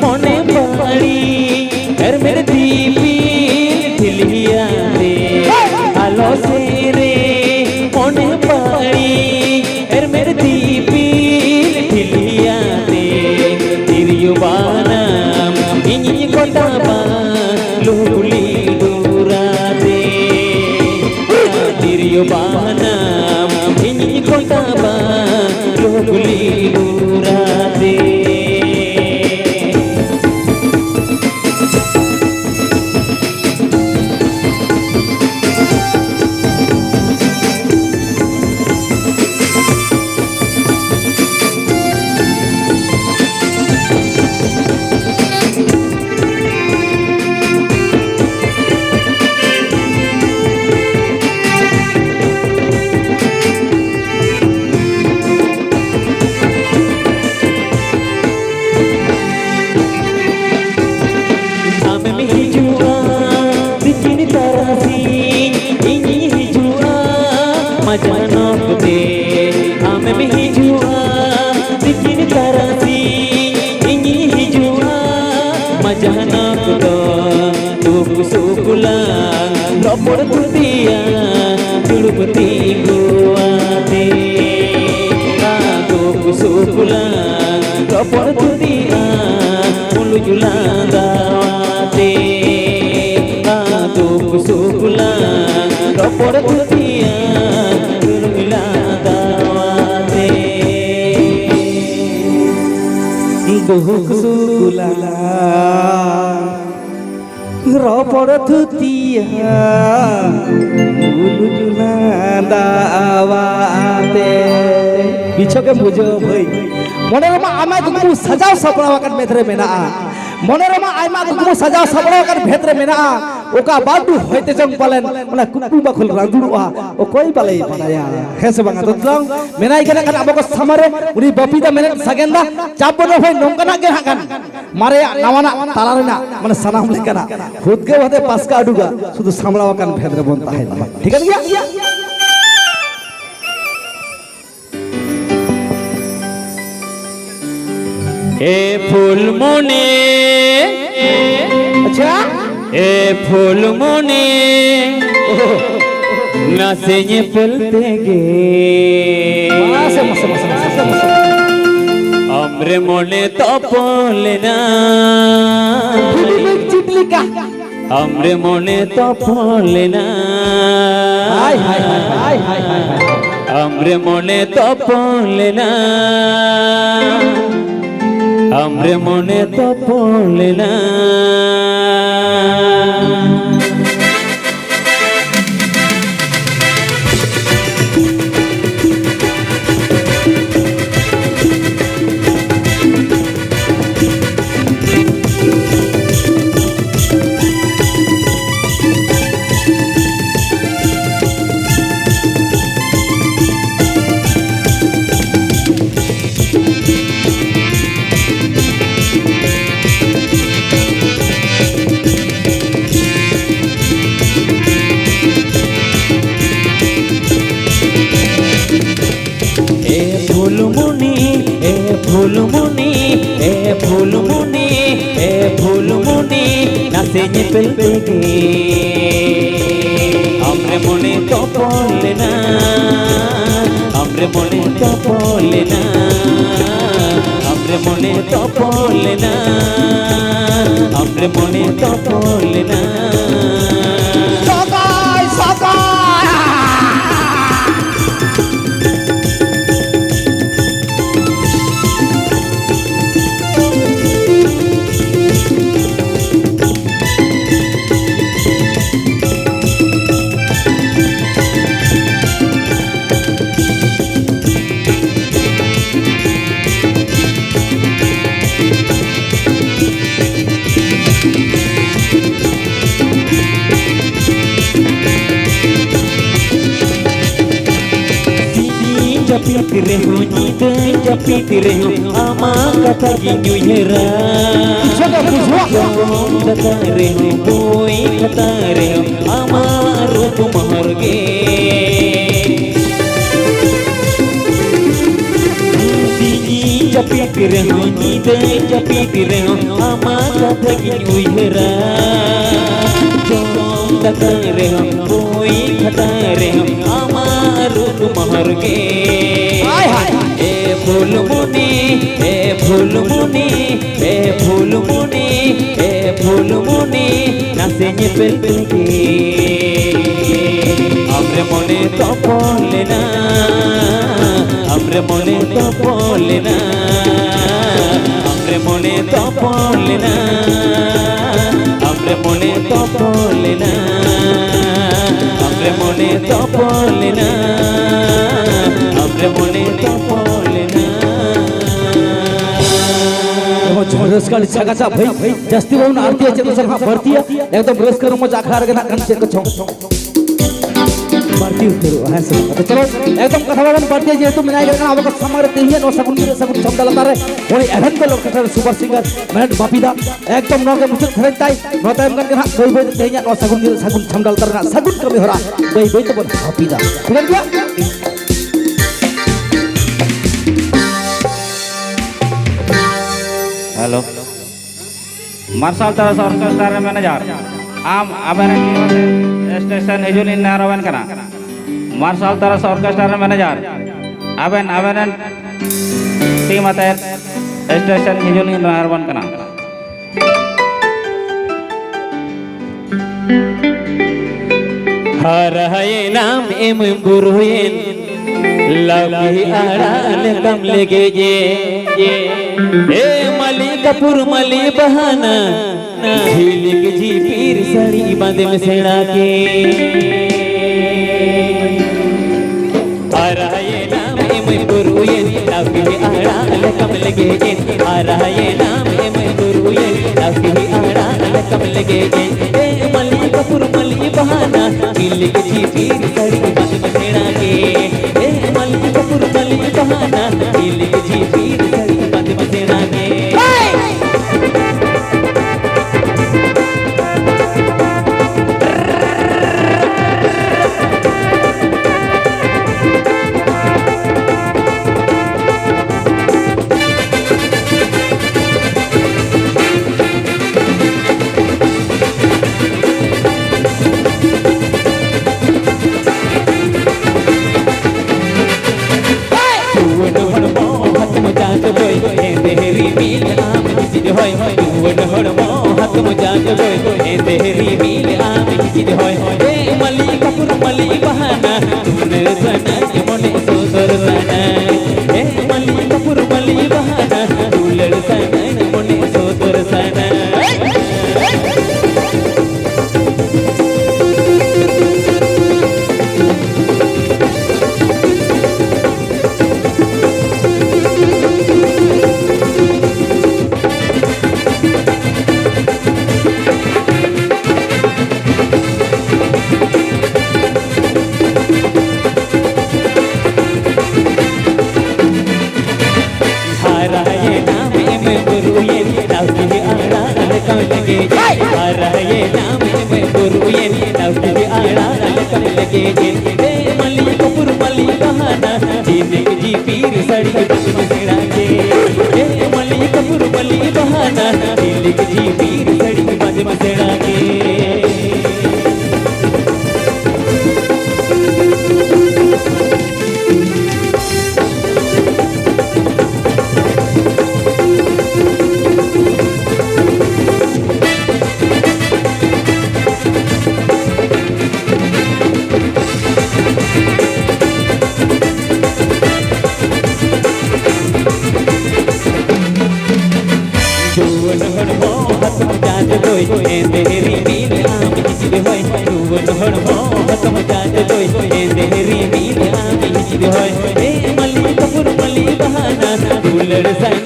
মনে পাড়ি এর মেরে দীপির ঢিলিয়া রে আলো সে রে মনে পাড়ি এর মেরে দীপির ঢিলিয়া রে তিরিও বানাম ইনি কোটাবা লুলি ডুরা দে তিরিও বানাম ইনি কোটাবা লুলি dura they Majanok de ame me hijua bikin tarasi ini hijua majanok do tuku sukulang lopor tutia tulupati gua de tuku sukulang lopor tutia mulu julanda de tuku sukulang lopor tutia Duhuk sukula ropor tutia ulu julanda awate bicho ke bujo bhai monorama amai kumu sajau sabrawakan bhetre menaa monorama aima kumu sajau sabrawakan bhetre menaa oka badu hoite jong palen ona kuku bakul randuruwa o koi balai banaya hese banga totlong menai kana kan aboko samare uni bapida menen sagenda chabono bhai nongkana ge hakan mare nawana talarena mane sanam lekana khudge bade paska aduga শুধু samlawakan bhetre bon tahen ঠিক আছে gya ए फूल मुने अच्छा ए फूल मुने नसें पलते गे masa हमरे मोने तो पोलेना चिपलिका हमरे मोने तो पोलेना हाय हाय हाय हाय हाय हमरे मोने तो पोलेना हमरे मोने तो पोलेना फूलमुनी ए फूलमुनी ए फूलमुनी नसें पलते गे हमरे मोने तो पोलेना हमरे मोने तो पोलेना हमरे मोने तो पोलेना हमरे मोने तो पोलेना सगाई सगाई Japit reho nyide japit reho ama kata ginyu hera kata reho boy kata reho ama rup maharge dini japit rehon ide japit rehon ama katha kin uihera jom daka rehon koi khata rehon ama ruk maharge e phulmuni e phulmuni e phulmuni e phulmuni nase nyepel pelge amre mone topole na amre mone topole na amre mone topole na amre mone topole na amre mone topole na amre mone topole na रस का इच्छा का भाई जस्ती बहुन आरती है तो सब भरती है एकदम रस करो मजा आखा रखना कन से को भरती करो है सब तो चलो एकदम कथा वाला भरती है जे तो मैं करना अब समर ते है नो सगुन शब्द लगा रे ओनी एहन के लोग कथा सुपर सिंगर मैट बापीदा एकदम नो के मुझे खरताई नो टाइम कन के कोई कोई ते है नो सगुन शब्द लगा सगुन कमी होरा भाई भाई तो बापीदा समझ गया हेलो मार्शल तरस ऑर्केस्ट्रा मैनेजर आम आबेन स्टेशन हिजुन इन नारवन कना मार्शल तरस ऑर्केस्ट्रा मैनेजर आबेन टीम अते स्टेशन हिजुन इन नारवन कना हर है नाम एम गुरुयन लगी आड़ाल कम लगे जे ए मली कपूर मली बहाना झीलिक जी पीर सड़ी बंद में सेड़ा के आ रहा ये नाम एम गुरुयन लगी आड़ाल कम लगे जे आ रहा ये नाम एम गुरुयन लगी आड़ाल कम लगे जे ए मली कपूर मली बहाना झीलिक जी पीर सड़ी बंद में सेड़ा के ए मली कपूर मली बहाना झीलिक जी पीर सड़ी बंद में सेड़ा के Hey, Mali, Kapur, Mali, Bahana, Ruler, San